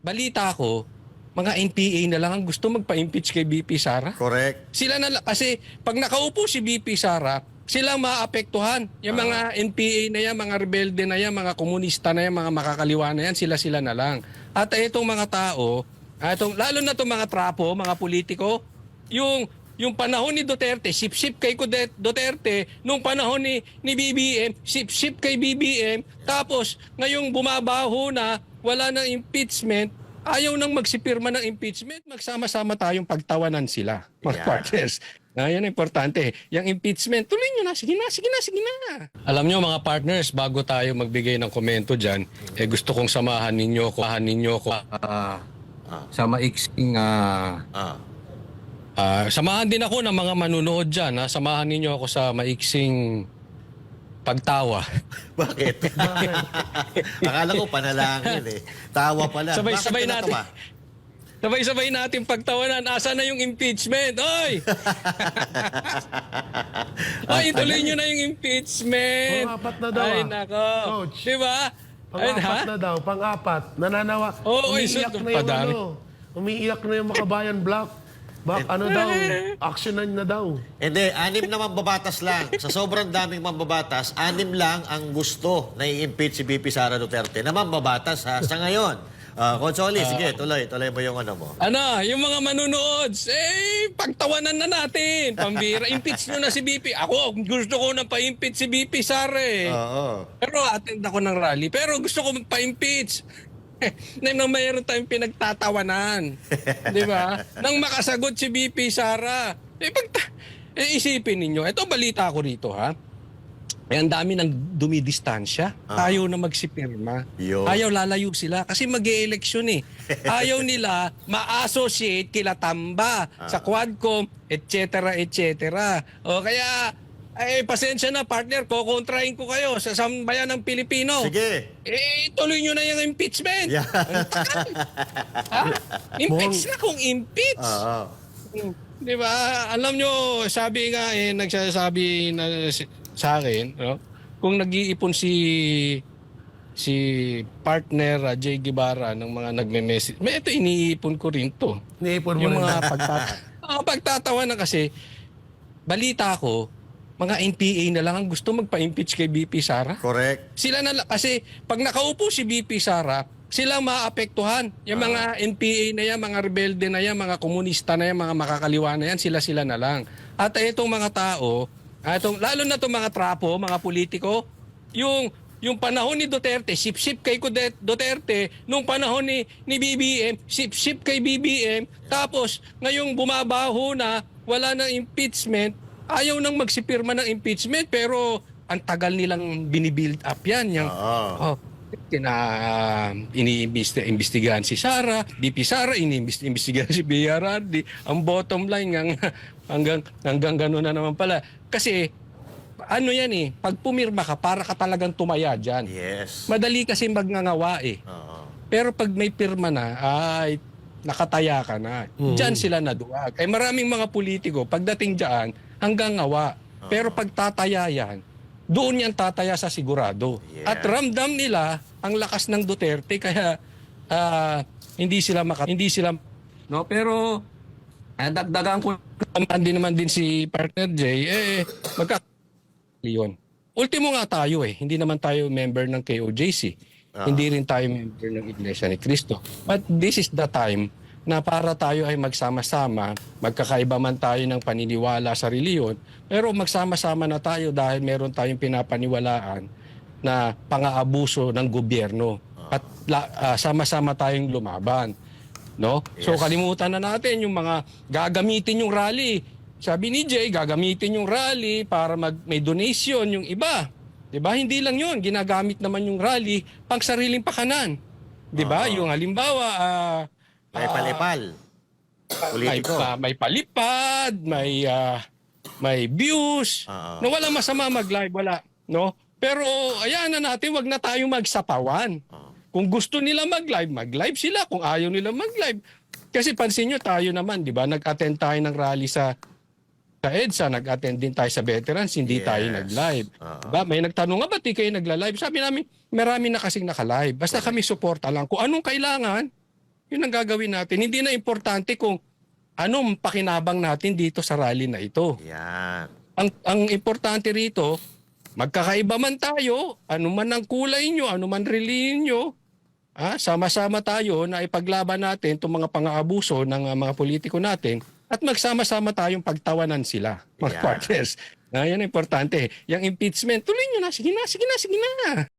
balita ko, mga NPA na lang ang gusto magpa-impeach kay BP Sara. Correct. Sila na kasi pag nakaupo si BP Sara, sila maapektuhan. Yung mga NPA na yan, mga rebelde na yan, mga komunista na yan, mga makakaliwa na yan, sila na lang. At itong mga tao, lalo na itong mga trapo, mga politiko, yung panahon ni Duterte, sip-sip kay Duterte, nung panahon ni BBM, sip-sip kay BBM, tapos ngayong bumabaho na, wala nang impeachment, ayaw nang magsipirma ng impeachment, magsama-sama tayong pagtawanan sila, mga partners. Yan ang importante. Yung impeachment, tuloy nyo na. Sige na. Alam nyo mga partners, bago tayo magbigay ng komento dyan, gusto kong samahan ninyo ko sa maiksing... samahan din ako ng mga manunood dyan. Samahan ninyo ako sa maiksing pagtawa. Bakit? Akala ko panalangin eh. Tawa pala. Sabay-sabay natin. Sabay-sabay natin pagtawanan. Asa na yung impeachment? Oy! Oy, ituloy nyo na yung impeachment. Pang-apat na daw. Ay, nako. Coach. Diba? Pang-apat na daw. Pang-apat. Nananawa. Umiiyak na yung umiiyak na yung Makabayan Block. Actionan na daw. Hindi, 6 na mambabatas lang. Sa sobrang daming mambabatas, 6 lang ang gusto na i-impeach si BP Sara Duterte na mambabatas ha, sa ngayon. Consoli, sige, tuloy mo yung ano mo. Yung mga manunood, pagtawanan na natin. Pambira, impeach nyo na si BP. Ako, gusto ko na pa-impeach si BP Sara Oo. Pero attend ako ng rally. Pero gusto ko pa-impeach. Nang mayroon tayong pinagtatawanan. Di ba? Nang makasagot si BP Sara. Isipin ninyo, ito balita ko rito ha. Ang dami nang dumidistansya. Ayaw na magsipirma. Ayaw lalayo sila kasi mag-e-eleksyon Ayaw nila ma-associate kila Tamba sa Quadcom, etc. O kaya, pasensya na partner, kukontrahin ko kayo sa sambayan ng Pilipino. Sige. Tuloy nyo na yung impeachment. Yeah. Impeach na kung impeach. Di ba? Alam nyo, sabi nga nagsasabi na sa akin, kung nag-iipon si partner Jay Guevara ng mga nagme-message, ito iniipon ko rin to. Iniipon mo yung rin. mga pagtatawa na kasi, balita ko, mga NPA na lang ang gusto magpa-impeach kay BP Sara. Correct. Sila na lang, kasi pag nakaupo si BP Sara, sila maapektuhan. Yung mga NPA na yan, mga rebelde na yan, mga komunista na yan, mga makakaliwa na yan, sila na lang. At itong mga tao, lalo na itong mga trapo, mga politiko, yung panahon ni Duterte, sip-sip kay Duterte, nung panahon ni BBM, sip-sip kay BBM, tapos ngayong bumabaho na, wala nang impeachment, ayaw nang magsipirma ng impeachment, pero ang tagal nilang binibuild up yan. Iniimbestigahan si Sara, BP Sara, iniimbestigahan si BRRD. Ang bottom line hanggang gano'n na naman pala. Kasi, yan pag pumirma ka, para ka talagang tumaya dyan. Yes. Madali kasi magngangawa Pero pag may pirma na, nakataya ka na. Diyan sila naduwag. Maraming mga politiko, pagdating dyan, hanggang ngawa. Pero pag tataya yan, doon yan tataya sa sigurado. Yeah. At ramdam nila ang lakas ng Duterte, kaya hindi sila pero dagdagan ko naman din si partner Jay, yun. Ultimo nga tayo hindi naman tayo member ng KOJC. Hindi rin tayo member ng Iglesia ni Cristo. But this is the time na para tayo ay magsama-sama, magkakaiba man tayo ng paniniwala sa reliyon, pero magsama-sama na tayo dahil meron tayong pinapaniwalaan na pang-aabuso ng gobyerno. At sama-sama tayong lumaban. No? Yes. So kalimutan na natin yung mga gagamitin yung rally. Sabi ni Jay, gagamitin yung rally para may donation yung iba. 'Di ba? Hindi lang 'yun, ginagamit naman yung rally pang sariling pakanan. 'Di ba? Yung halimbawa, may palipal. Politiko. May palipad, may views. Na walang masama mag-live, wala, no? Pero ayan na natin, wag na tayong magsapawan. Kung gusto nila mag-live sila. Kung ayaw nila mag-live. Kasi pansin nyo, tayo naman, di ba? Nag-attend tayo ng rally sa EDSA, nag-attend din tayo sa veterans, hindi tayo nag-live. Diba? May nagtanong nga, ba't di kayo nagla-live? Sabi namin, marami na kasing naka-live. Basta kami suporta lang. Kung anong kailangan, Yun ang gagawin natin. Hindi na importante kung anong pakinabang natin dito sa rally na ito. Yan. Ang importante rito, magkakaiba man tayo, ano man ang kulay nyo, ano man relihiyon nyo, sama-sama tayo na ipaglaban natin itong mga pang-aabuso ng mga politiko natin at magsama-sama tayong pagtawanan sila, mga Yeah. partners. Yan ang importante. Yung impeachment, tuloy nyo na. Sige na, sige na, sige na.